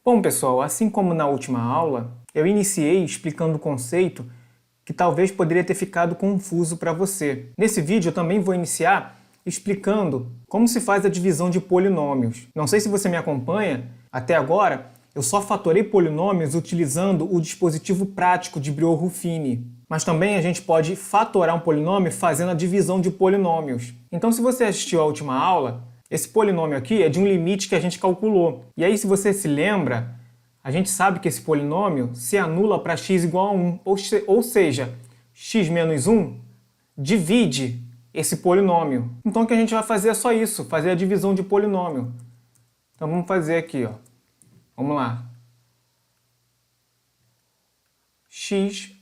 Bom, pessoal, assim como na última aula, eu iniciei explicando o conceito que talvez poderia ter ficado confuso para você. Nesse vídeo eu também vou iniciar explicando como se faz a divisão de polinômios. Não sei se você me acompanha, até agora eu só fatorei polinômios utilizando o dispositivo prático de Briot-Ruffini. Mas também a gente pode fatorar um polinômio fazendo a divisão de polinômios. Então, se você assistiu à última aula, esse polinômio aqui é de um limite que a gente calculou. E aí, se você se lembra, a gente sabe que esse polinômio se anula para x igual a 1. Ou seja, x menos 1 divide esse polinômio. Então, o que a gente vai fazer é só isso, fazer a divisão de polinômio. Então, vamos fazer aqui, ó. Vamos lá. X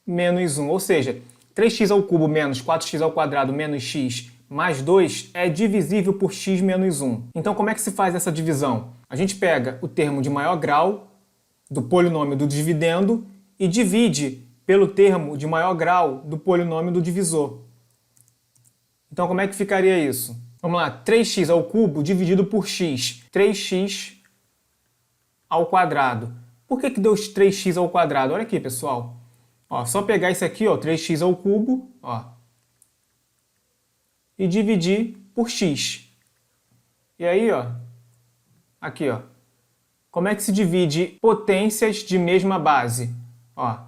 menos 1, ou seja, 3x ao cubo menos 4x ao quadrado menos x mais 2 é divisível por x menos 1. Então, como é que se faz essa divisão? A gente pega o termo de maior grau do polinômio do dividendo e divide pelo termo de maior grau do polinômio do divisor. Então, como é que ficaria isso? Vamos lá, 3x ao cubo dividido por x. 3x ao quadrado. Por que deu 3x ao quadrado? Olha aqui, pessoal. Ó, só pegar isso aqui, ó, 3x ao cubo, ó, e dividir por x. E aí, ó, aqui, ó, como é que se divide potências de mesma base? Ó,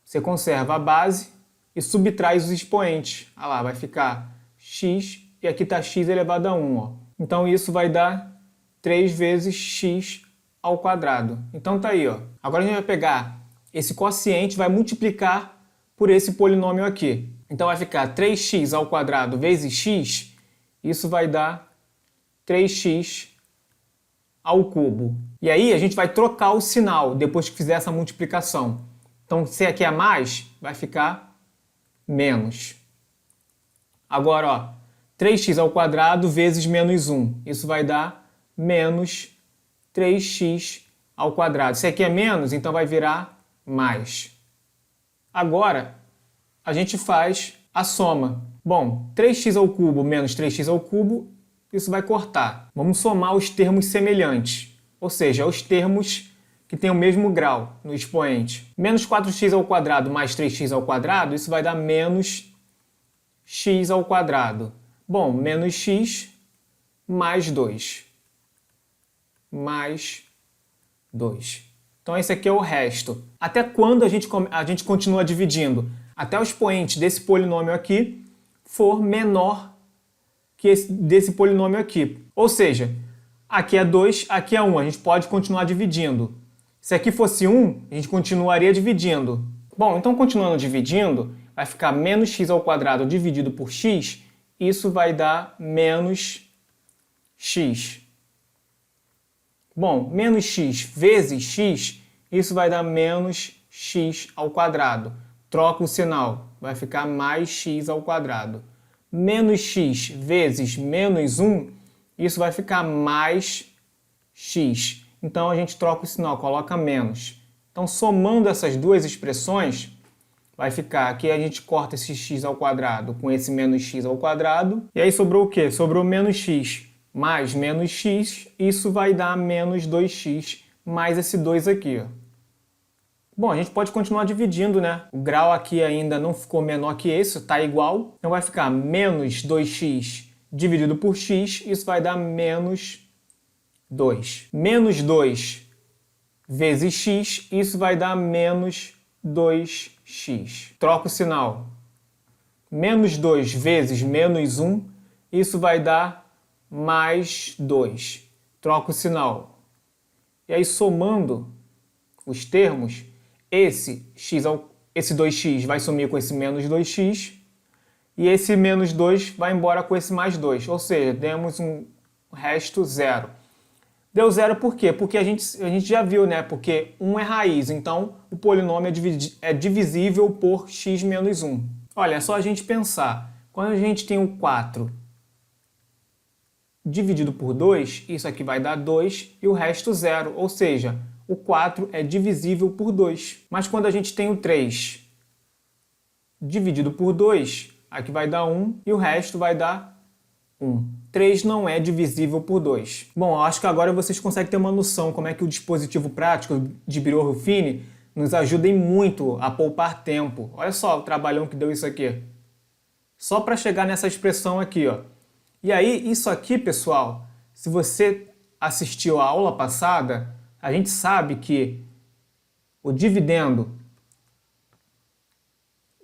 você conserva a base e subtrai os expoentes. Olha lá, vai ficar x e aqui está x elevado a 1. Ó. Então isso vai dar 3 vezes x ao quadrado. Então tá aí, ó. Agora a gente vai pegar esse quociente, vai multiplicar por esse polinômio aqui. Então vai ficar 3x ao quadrado vezes x, isso vai dar 3x ao cubo. E aí a gente vai trocar o sinal depois que fizer essa multiplicação. Então se aqui é mais, vai ficar menos. Agora, ó, 3x ao quadrado vezes menos 1, isso vai dar menos 3x ao quadrado. Se aqui é menos, então vai virar mais. Agora, a gente faz a soma. Bom, 3x ao cubo menos 3x ao cubo, isso vai cortar. Vamos somar os termos semelhantes, ou seja, os termos que têm o mesmo grau no expoente. Menos 4x ao quadrado mais 3x ao quadrado, isso vai dar menos x ao quadrado. Bom, menos x mais 2. Mais 2. Então esse aqui é o resto. Até quando a gente continua dividindo? Até o expoente desse polinômio aqui for menor que desse polinômio aqui. Ou seja, aqui é 2, aqui é 1. A gente pode continuar dividindo. Se aqui fosse 1, a gente continuaria dividindo. Bom, então continuando dividindo, vai ficar menos x ao quadrado dividido por x. Isso vai dar menos x. Bom, menos x vezes x, isso vai dar menos x ao quadrado. Troca o sinal, vai ficar mais x ao quadrado. Menos x vezes menos 1, isso vai ficar mais x. Então a gente troca o sinal, coloca menos. Então somando essas duas expressões, vai ficar, aqui a gente corta esse x ao quadrado com esse menos x ao quadrado. E aí sobrou o quê? Sobrou menos x mais menos x, isso vai dar menos 2x mais esse 2 aqui. Ó. Bom, a gente pode continuar dividindo, né? O grau aqui ainda não ficou menor que esse, está igual. Então vai ficar menos 2x dividido por x, isso vai dar menos 2. Menos 2 vezes x, isso vai dar menos 2x. Troca o sinal. Menos 2 vezes menos 1, isso vai dar mais 2. Troca o sinal. E aí, somando os termos, esse 2x vai sumir com esse menos 2x e esse menos 2 vai embora com esse mais 2. Ou seja, temos um resto zero. Deu zero por quê? Porque a gente já viu, né? Porque 1 é raiz, então o polinômio é divisível por x menos 1. Olha, é só a gente pensar. Quando a gente tem o 4 dividido por 2, isso aqui vai dar 2 e o resto zero, ou seja, o 4 é divisível por 2. Mas quando a gente tem o 3 dividido por 2, aqui vai dar 1 e o resto vai dar 1. 3 não é divisível por 2. Bom, eu acho que agora vocês conseguem ter uma noção como é que o dispositivo prático de Birot-Ruffini nos ajuda muito a poupar tempo. Olha só o trabalhão que deu isso aqui. Só para chegar nessa expressão aqui, ó. E aí, isso aqui, pessoal, se você assistiu à aula passada, a gente sabe que o dividendo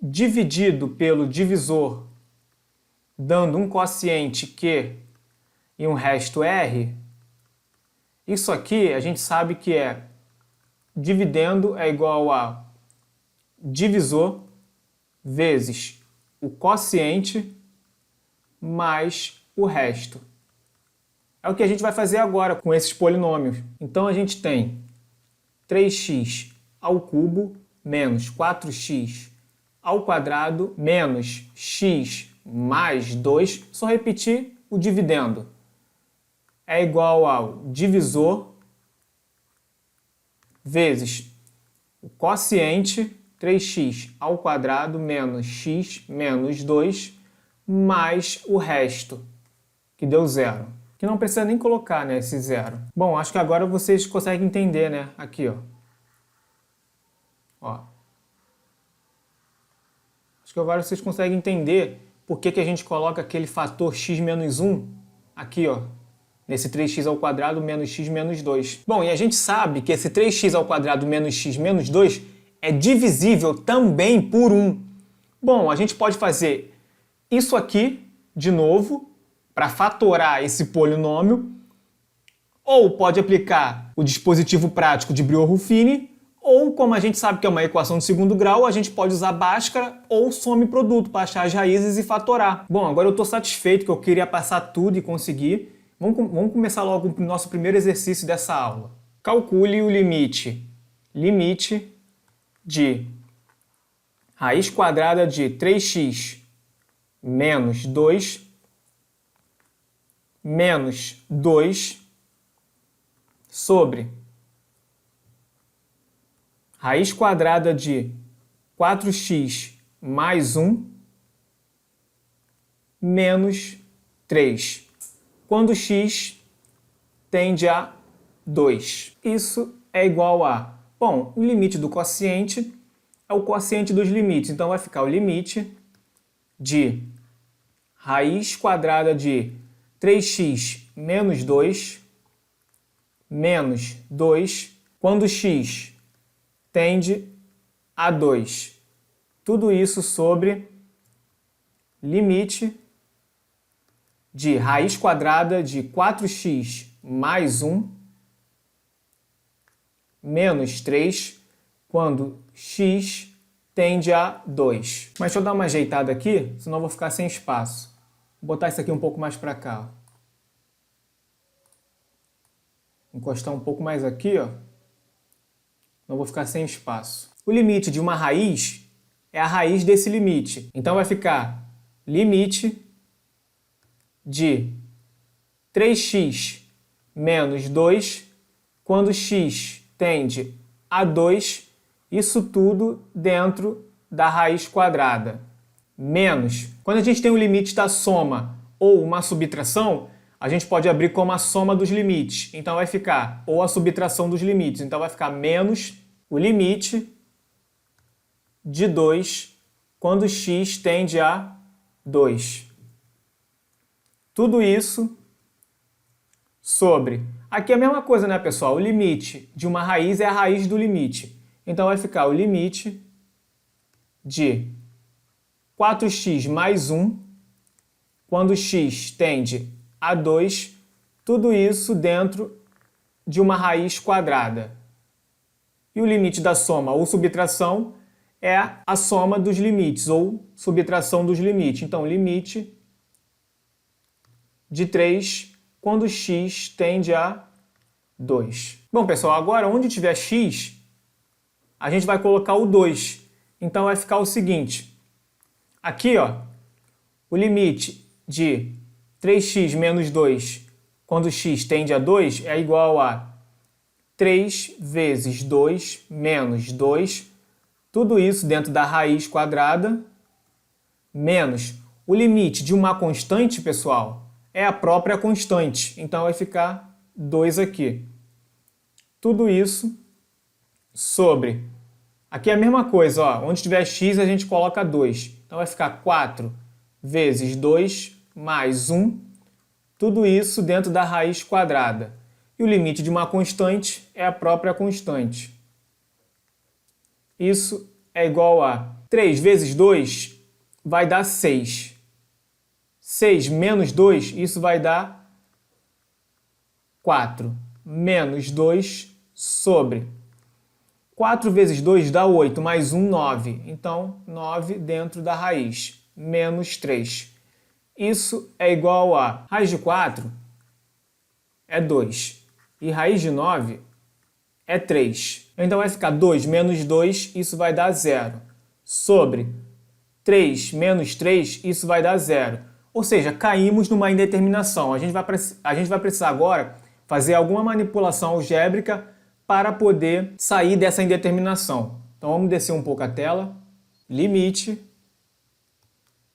dividido pelo divisor, dando um quociente Q e um resto R, isso aqui a gente sabe que é dividendo é igual a divisor vezes o quociente mais o resto. É o que a gente vai fazer agora com esses polinômios. Então a gente tem 3x ao cubo menos 4x ao quadrado menos x mais 2. Só repetir o dividendo. É igual ao divisor vezes o quociente 3x ao quadrado menos x menos 2 mais o resto, que deu zero. Que não precisa nem colocar, né, esse zero. Bom, acho que agora vocês conseguem entender, né? Aqui, ó. Acho que agora vocês conseguem entender por que a gente coloca aquele fator x menos 1 aqui, ó. Nesse 3x ao quadrado menos x menos 2. Bom, e a gente sabe que esse 3x ao quadrado menos x menos 2 é divisível também por 1. Bom, a gente pode fazer isso aqui de novo para fatorar esse polinômio, ou pode aplicar o dispositivo prático de Birot-Ruffini, ou, como a gente sabe que é uma equação de segundo grau, a gente pode usar Bhaskara ou some-produto para achar as raízes e fatorar. Bom, agora eu estou satisfeito que eu queria passar tudo e conseguir. Vamos começar logo o nosso primeiro exercício dessa aula. Calcule o limite de raiz quadrada de 3x menos 2 menos 2 sobre raiz quadrada de 4x mais 1 menos 3, quando x tende a 2. Isso é igual a... Bom, o limite do quociente é o quociente dos limites, então vai ficar o limite de raiz quadrada de 3x menos 2 menos 2, quando x tende a 2. Tudo isso sobre limite de raiz quadrada de 4x mais 1 menos 3, quando x tende a 2. Mas deixa eu dar uma ajeitada aqui, senão eu vou ficar sem espaço. Vou botar isso aqui um pouco mais para cá. Encostar um pouco mais aqui, ó. Não vou ficar sem espaço. O limite de uma raiz é a raiz desse limite. Então vai ficar limite de 3x menos 2 quando x tende a 2, isso tudo dentro da raiz quadrada. Menos, quando a gente tem o limite da soma ou uma subtração, a gente pode abrir como a soma dos limites. Então vai ficar, ou a subtração dos limites. Então vai ficar menos o limite de 2 quando x tende a 2. Tudo isso sobre... Aqui é a mesma coisa, né, pessoal? O limite de uma raiz é a raiz do limite. Então vai ficar o limite de 4x mais 1 quando x tende a 2, tudo isso dentro de uma raiz quadrada. E o limite da soma ou subtração é a soma dos limites ou subtração dos limites. Então, limite de 3 quando x tende a 2. Bom, pessoal, agora onde tiver x, a gente vai colocar o 2. Então vai ficar o seguinte. Aqui, ó, o limite de 3x menos 2 quando x tende a 2 é igual a 3 vezes 2 menos 2, tudo isso dentro da raiz quadrada, menos o limite de uma constante, pessoal, é a própria constante, então vai ficar 2 aqui. Tudo isso sobre... Aqui é a mesma coisa, ó. Onde tiver x a gente coloca 2. Então vai ficar 4 vezes 2 mais 1. Tudo isso dentro da raiz quadrada. E o limite de uma constante é a própria constante. Isso é igual a 3 vezes 2 vai dar 6. 6 menos 2, isso vai dar 4. Menos 2 sobre 4 vezes 2 dá 8, mais 1, 9. Então, 9 dentro da raiz, menos 3. Isso é igual a raiz de 4 é 2 e raiz de 9 é 3. Então vai ficar 2 menos 2, isso vai dar 0. Sobre 3 menos 3, isso vai dar 0. Ou seja, caímos numa indeterminação. A gente vai precisar agora fazer alguma manipulação algébrica para poder sair dessa indeterminação. Então vamos descer um pouco a tela. Limite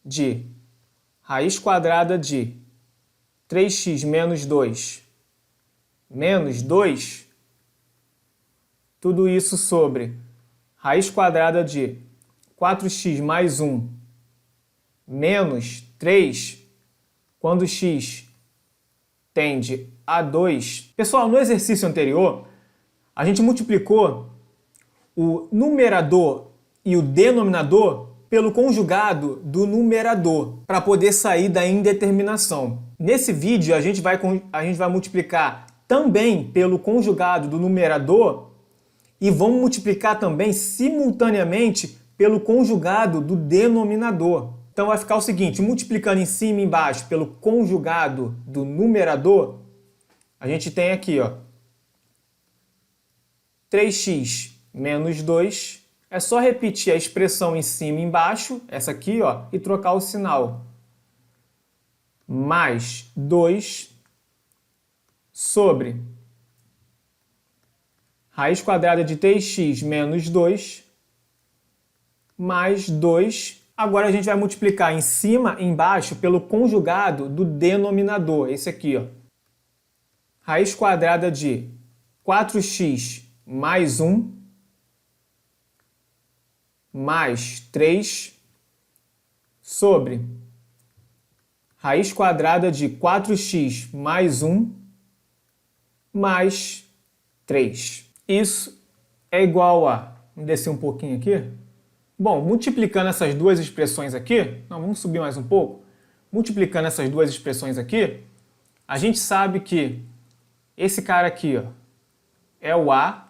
de raiz quadrada de 3x menos 2 menos 2, tudo isso sobre raiz quadrada de 4x mais 1 menos 3, quando x tende a 2. Pessoal, no exercício anterior, a gente multiplicou o numerador e o denominador pelo conjugado do numerador para poder sair da indeterminação. Nesse vídeo, a gente vai multiplicar também pelo conjugado do numerador e vamos multiplicar também simultaneamente pelo conjugado do denominador. Então vai ficar o seguinte, multiplicando em cima e embaixo pelo conjugado do numerador, a gente tem aqui, ó, 3x menos 2, é só repetir a expressão em cima e embaixo, essa aqui, ó, e trocar o sinal. Mais 2 sobre raiz quadrada de 3x menos 2 mais 2. Agora a gente vai multiplicar em cima e embaixo pelo conjugado do denominador, esse aqui, ó. Raiz quadrada de 4x mais 1 mais 3 sobre raiz quadrada de 4x mais 1 mais 3. Isso é igual a... Vamos descer um pouquinho aqui. Bom, multiplicando essas duas expressões aqui... Não, vamos subir mais um pouco. Multiplicando essas duas expressões aqui, a gente sabe que esse cara aqui, ó, é o A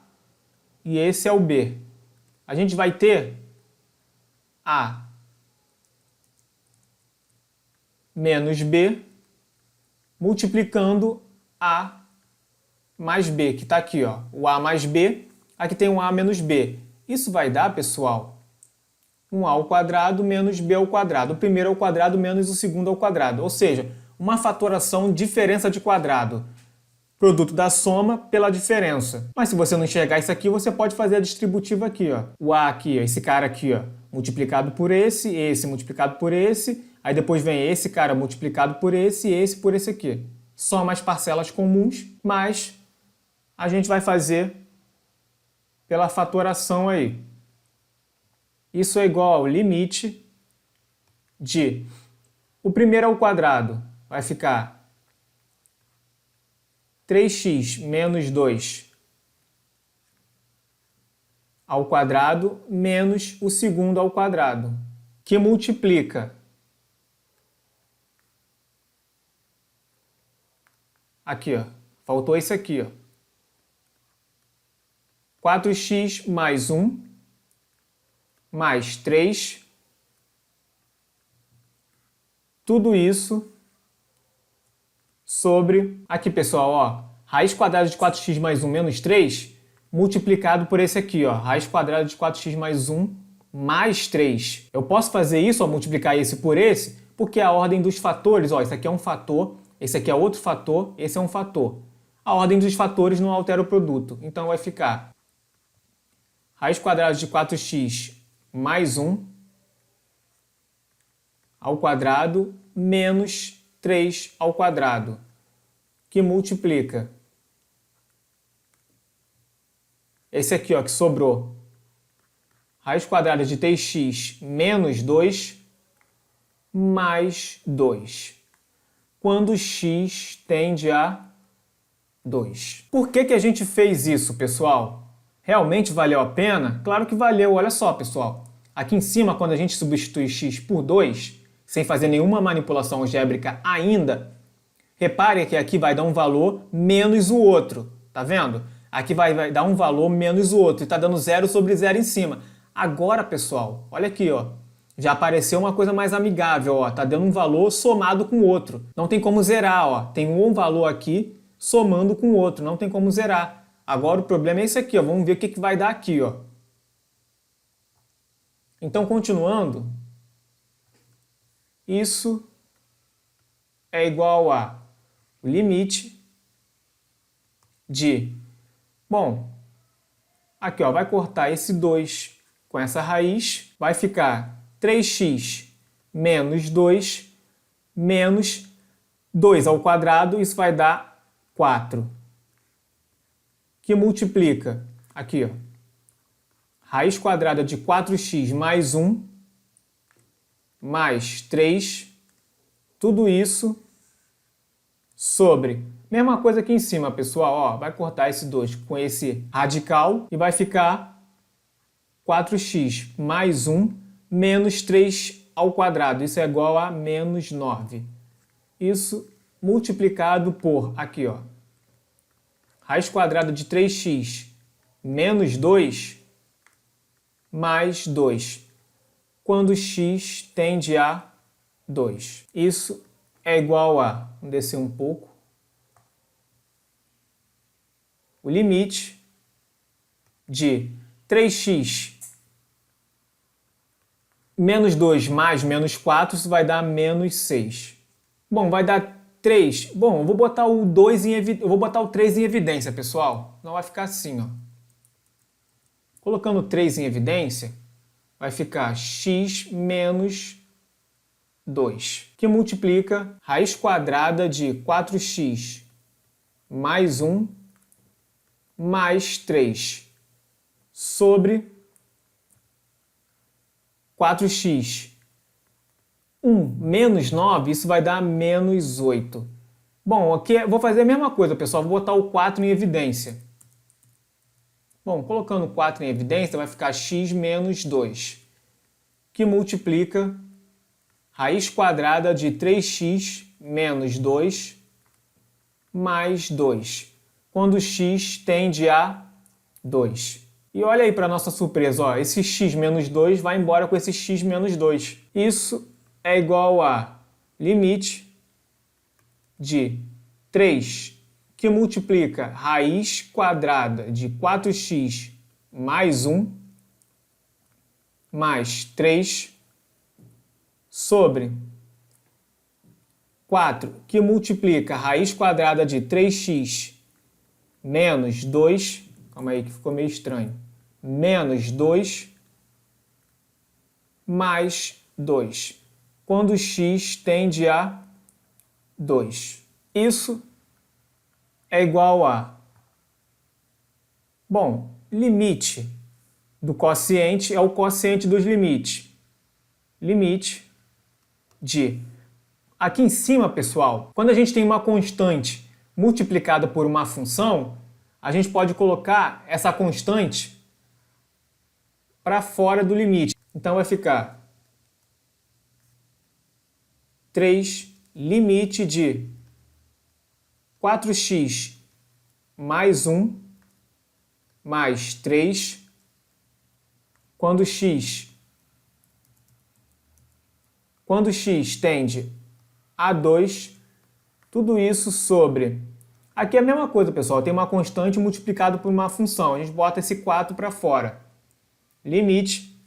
e esse é o B. A gente vai ter A menos B multiplicando A mais B, que está aqui, ó, o A mais B, aqui tem um A menos B. Isso vai dar, pessoal, um A ao quadrado menos B ao quadrado. O primeiro ao quadrado menos o segundo ao quadrado. Ou seja, uma fatoração diferença de quadrado. Produto da soma pela diferença. Mas se você não enxergar isso aqui, você pode fazer a distributiva aqui, ó. O A aqui, ó, esse cara aqui, ó, multiplicado por esse multiplicado por esse, aí depois vem esse cara multiplicado por esse por esse aqui. Soma as parcelas comuns, mas a gente vai fazer pela fatoração aí. Isso é igual ao limite de... O primeiro ao quadrado vai ficar 3x menos 2 ao quadrado menos o segundo ao quadrado, que multiplica aqui, ó, faltou esse aqui, ó, 4x mais 1 mais 3, tudo isso sobre, aqui pessoal, ó, raiz quadrada de 4x mais 1 menos 3, multiplicado por esse aqui, ó, raiz quadrada de 4x mais 1 mais 3. Eu posso fazer isso, ó, multiplicar esse por esse, porque a ordem dos fatores, ó, esse aqui é um fator, esse aqui é outro fator, esse é um fator. A ordem dos fatores não altera o produto, então vai ficar raiz quadrada de 4x mais 1 ao quadrado menos 3 ao quadrado, que multiplica esse aqui, ó, que sobrou, raiz quadrada de 3x menos 2 mais 2, quando x tende a 2. Por que a gente fez isso, pessoal? Realmente valeu a pena? Claro que valeu, olha só, pessoal. Aqui em cima, quando a gente substitui x por 2, sem fazer nenhuma manipulação algébrica ainda, repare que aqui vai dar um valor menos o outro, tá vendo? Aqui vai dar um valor menos o outro, e está dando 0 sobre 0 em cima. Agora, pessoal, olha aqui, ó, já apareceu uma coisa mais amigável, ó, tá dando um valor somado com o outro. Não tem como zerar, ó, tem um valor aqui somando com o outro, não tem como zerar. Agora o problema é esse aqui, ó, vamos ver o que vai dar aqui, ó. Então, continuando, isso é igual a o limite de... Bom, aqui, ó, vai cortar esse 2 com essa raiz, vai ficar 3x menos 2 menos 2 ao quadrado, isso vai dar 4, que multiplica, aqui, ó, raiz quadrada de 4x mais 1 mais 3, tudo isso sobre... Mesma coisa aqui em cima, pessoal, ó, vai cortar esse 2 com esse radical e vai ficar 4x mais 1 menos 3 ao quadrado. Isso é igual a menos 9. Isso multiplicado por, aqui, ó, raiz quadrada de 3x menos 2 mais 2, quando x tende a 2. Isso é igual a, vamos descer um pouco, o limite de 3x menos 2 mais menos 4, isso vai dar menos 6. Bom, vai dar 3. Bom, eu vou botar o 2 eu vou botar o 3 em evidência, pessoal. Não vai ficar assim, ó. Colocando 3 em evidência, vai ficar x menos 2, que multiplica raiz quadrada de 4x mais 1 mais 3 sobre 4x. 1 menos 9, isso vai dar menos 8. Bom, aqui vou fazer a mesma coisa, pessoal. Vou botar o 4 em evidência. Bom, colocando 4 em evidência, vai ficar x menos 2, que multiplica raiz quadrada de 3x menos 2 mais 2, quando x tende a 2. E olha aí para nossa surpresa, ó, esse x menos 2 vai embora com esse x menos 2. Isso é igual a limite de 3, que multiplica raiz quadrada de 4x mais 1 mais 3 sobre 4, que multiplica raiz quadrada de 3x menos 2, calma aí que ficou meio estranho, menos 2 mais 2, quando x tende a 2. Isso é igual a... Bom, limite do quociente é o quociente dos limites. Limite de... Aqui em cima, pessoal, quando a gente tem uma constante multiplicada por uma função, a gente pode colocar essa constante para fora do limite. Então vai ficar 3 limite de 4x mais 1 mais 3, quando x tende a 2, tudo isso sobre... Aqui é a mesma coisa, pessoal, tem uma constante multiplicado por uma função, a gente bota esse 4 para fora. Limite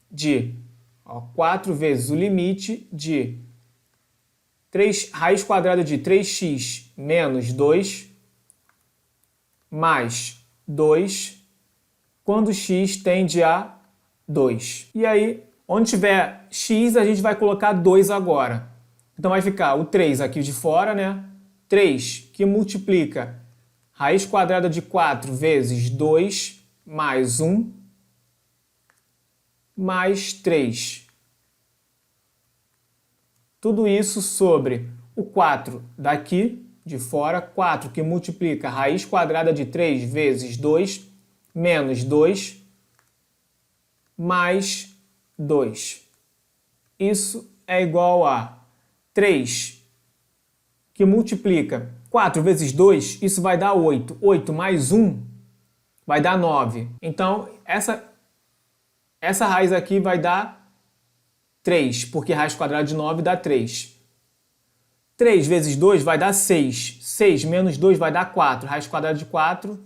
de 4 vezes o limite de 3, raiz quadrada de 3x menos 2 mais 2, quando x tende a 2. E aí, onde tiver x, a gente vai colocar 2 agora. Então vai ficar o 3 aqui de fora, né? 3 que multiplica raiz quadrada de 4 vezes 2 mais 1 mais 3. Tudo isso sobre o 4 daqui de fora, 4 que multiplica raiz quadrada de 3 vezes 2 menos 2 mais 2. Isso é igual a 3 que multiplica 4 vezes 2, isso vai dar 8. 8 mais 1 vai dar 9. Então, essa raiz aqui vai dar 3, porque raiz quadrada de 9 dá 3. 3 vezes 2 vai dar 6. 6 menos 2 vai dar 4. Raiz quadrada de 4,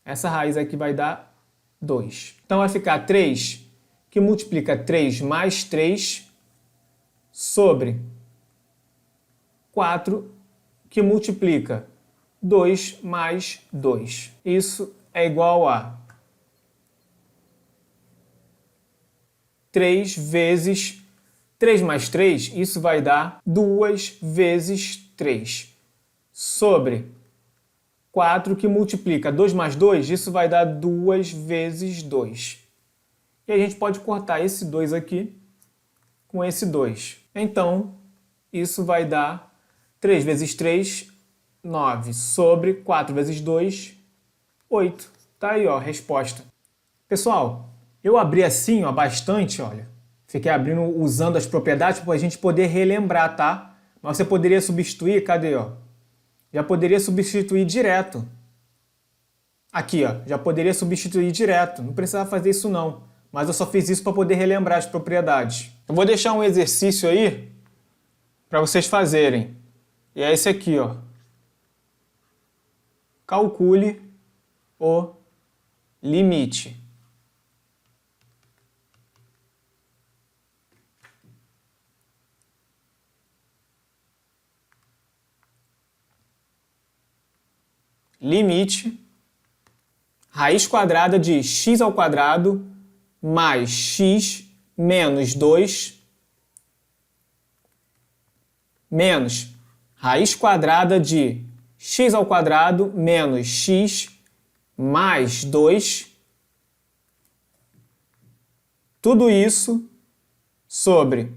essa raiz aqui vai dar 2. Então vai ficar 3 que multiplica 3 mais 3 sobre 4 que multiplica 2 mais 2. Isso é igual a 3 vezes 3 mais 3, isso vai dar 2 vezes 3. Sobre 4 que multiplica 2 mais 2, isso vai dar 2 vezes 2. E a gente pode cortar esse 2 aqui com esse 2. Então, isso vai dar 3 vezes 3, 9, sobre 4 vezes 2, 8. Tá aí, ó, a resposta. Pessoal, eu abri assim, ó, bastante, olha. Fiquei abrindo, usando as propriedades para a gente poder relembrar, tá? Mas você poderia substituir, cadê, ó? Já poderia substituir direto. Aqui, ó, já poderia substituir direto. Não precisava fazer isso não. Mas eu só fiz isso para poder relembrar as propriedades. Eu vou deixar um exercício aí para vocês fazerem. E é esse aqui, ó. Calcule o limite. Limite, raiz quadrada de x ao quadrado mais x menos 2 menos raiz quadrada de x ao quadrado menos x mais 2. Tudo isso sobre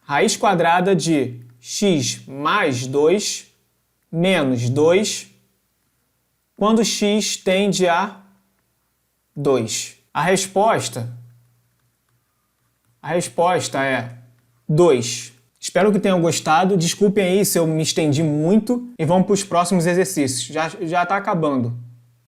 raiz quadrada de x mais 2 menos 2 quando x tende a 2. A resposta é 2. Espero que tenham gostado. Desculpem aí se eu me estendi muito. E vamos para os próximos exercícios. Já está acabando.